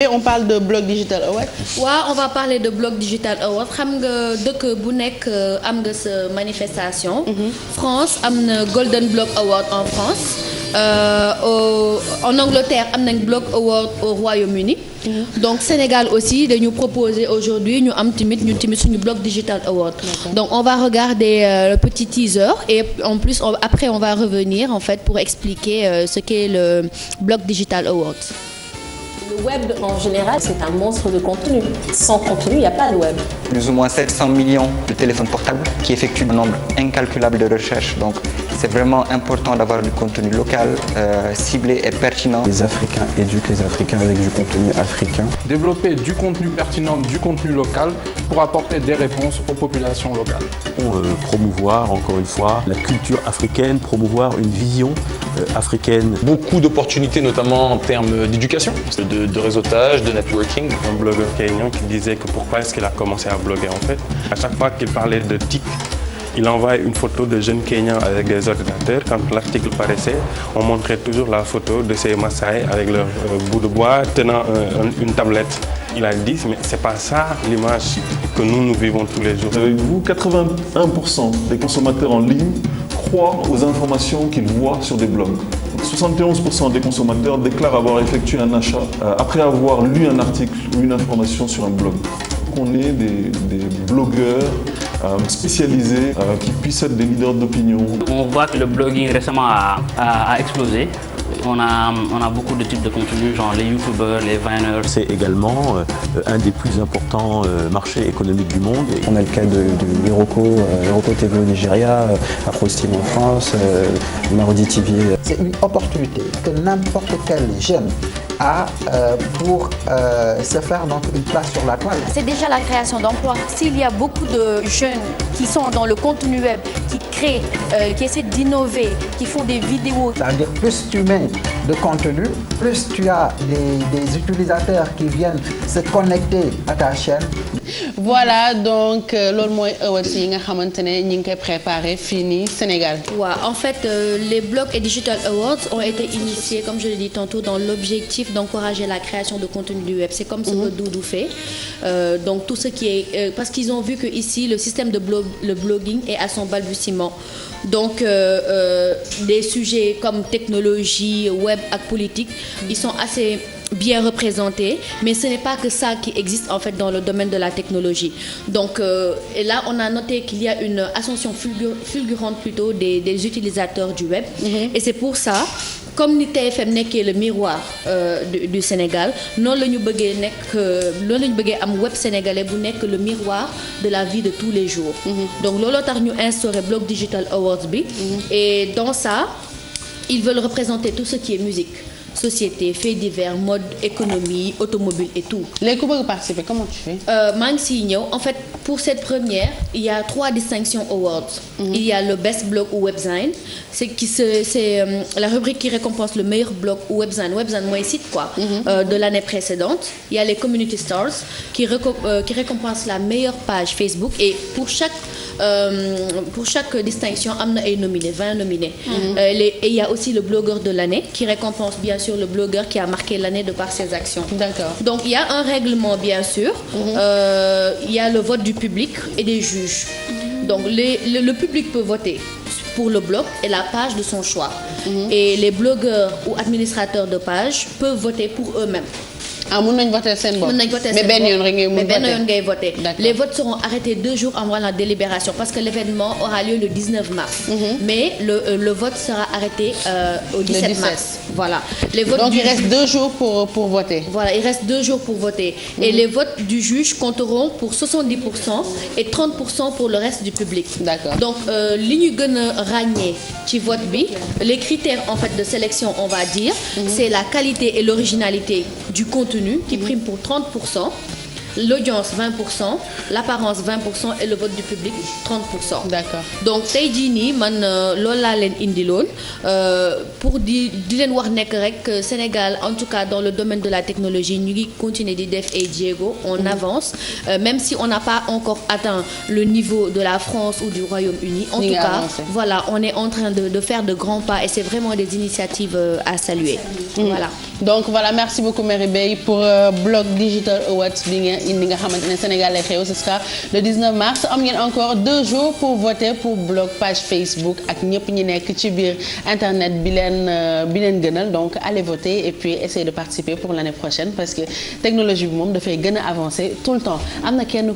On parle de Blog Digital Award. waaw on va parler de Blog Digital Award xam nga dëkk bu nekk am nga sa manifestation. France am na Golden Blog Award en France. En Angleterre am nañ Blog Award au Royaume-Uni. Donc Sénégal aussi dañu proposer aujourd'hui ñu am tamit suñu Blog Digital Award. Donc on va regarder le petit teaser et en plus après on va revenir en fait pour expliquer ce qu'est le Blog Digital Award. Le web, en général, c'est un monstre de contenu. Sans contenu, il n'y a pas de web. Plus ou moins 700 millions de téléphones portables qui effectuent un nombre incalculable de recherches. Donc, c'est vraiment important d'avoir du contenu local, ciblé et pertinent. Les Africains éduquent les Africains avec du contenu africain. Développer du contenu pertinent, du contenu local pour apporter des réponses aux populations locales. Promouvoir, encore une fois, la culture africaine, promouvoir une vision africaine. Beaucoup d'opportunités, notamment en termes d'éducation, de réseautage, de networking. Un blogueur kényan qui disait que pourquoi est-ce qu'il a commencé à bloguer en fait. À chaque fois qu'il parlait de TIC, il envoyait une photo de jeunes Kenyans avec des ordinateurs. Quand l'article paraissait, on montrait toujours la photo de ces Maasai avec leur bout de bois tenant une tablette. Il a dit, mais c'est pas ça l'image que nous vivons tous les jours. Avec vous, 81% des consommateurs en ligne croient aux informations qu'ils voient sur des blogs. 71% des consommateurs déclarent avoir effectué un achat après avoir lu un article ou une information sur un blog. On est des blogueurs spécialisés qui puissent être des leaders d'opinion. On voit que le blogging récemment a explosé. On a beaucoup de types de contenus, genre les youtubeurs, les viners. C'est également un des plus importants marchés économiques du monde. On a le cas de Iroko TV au Nigeria, AfroStream en France, Marodi TV. C'est une opportunité que n'importe quel jeune a pour se faire donc une place sur la toile. C'est déjà la création d'emplois. S'il y a beaucoup de jeunes qui sont dans le contenu web, qui créent, qui essaient d'innover, qui font des vidéos. C'est-à-dire plus tu mets de contenu, plus tu as des utilisateurs qui viennent se connecter à ta chaîne. Voilà donc loolu mooy awards yi nga xamante ne ñi ngi koy préparé fii nii Sénégal. Ouais, en fait les Blog et Digital Awards ont été initiés comme je l'ai dit tantôt dans l'objectif d'encourager la création de contenu du web. C'est comme ce que Doudou fait. Donc tout ce qui est parce qu'ils ont vu que ici le système de le blogging est à son balbutiement. Donc des sujets comme technologie, web ak politique, ils sont assez bien représentés, mais ce n'est pas que ça qui existe en fait dans le domaine de la technologie. Donc et là on a noté qu'il y a une ascension fulgurante plutôt des utilisateurs du web. Et c'est pour ça comme ni TFM nekkee le miroir du Sénégal noonu la ñu bëggee am web sénégalais bu nekk le miroir de la vie de tous les jours. Donc looloo tax ñu instauré Blog Digital Awards bi. Et dans ça ils veulent représenter tout ce qui est musique, société, faits divers, mode, économie, automobile et tout. Léegi ku bëgg participer comment tu fais? maa ngi siy ñëw en fait pour cette première il y a 3 distinctions awards. Il y a le best blog ou webzine, c'est la rubrique qui récompense le meilleur blog ou webzine mooy site quoi. De l'année précédente. Il y a les community stars qui récompense la meilleure page Facebook et pour chaque distinction am na ay nominés 20 nominés. Et il y a aussi le blogueur de l'année qui récompense bien sûr le blogueur qui a marqué l'année de par ses actions. D'accord. Donc il y a un règlement bien sûr. Il y a le vote du public et des juges. Donc le public peut voter pour le blog et la page de son choix. Et les blogueurs ou administrateurs de page peuvent voter pour eux-mêmes. Ah mën nañu voter seen bopp. Mais benn yoon ngay voter. Les votes seront arrêtés 2 jours avant la délibération parce que l'événement aura lieu le 19 mars. Mais le vote sera arrêté au 17 mars. Voilà. Les votes donc il reste 2 jours pour voter. Voilà, il reste 2 jours pour voter. Et les votes du juge compteront pour 70% et 30% pour le reste du public. D'accord. Donc li ñu gën a ràññee ci vote bi, les critères en fait de sélection on va dire, c'est la qualité et l'originalité du contenu qui prime pour 30%, l'audience 20%, l'apparence 20% et le vote du public 30%. D'accord. Donc tey jii nii man loolu laa leen indiloon pour di leen wax nekk rek Sénégal en tout cas dans le domaine de la technologie ñu ngi continuer di def ay jéego, on avance même si on n'a pas encore atteint le niveau de la France ou du Royaume-Uni. En tout cas, voilà, on est en train de faire de grands pas et c'est vraiment des initiatives à saluer. Voilà. donc voilà merci beaucoup Merry Beye pour Blog Digital Awards bi nga indi nga xamante ne Sénégal lay xew ce sera le 19 mars am ngeen encore 2 jours pour voter pour Blog page Facebook ak ñëpp ñi nekk ci biir internet bi leen gënal donc allez voter et puis essayez de participer pour l'année prochaine parce que technologie bi moom dafay gën a avancer tout le temps am na kenn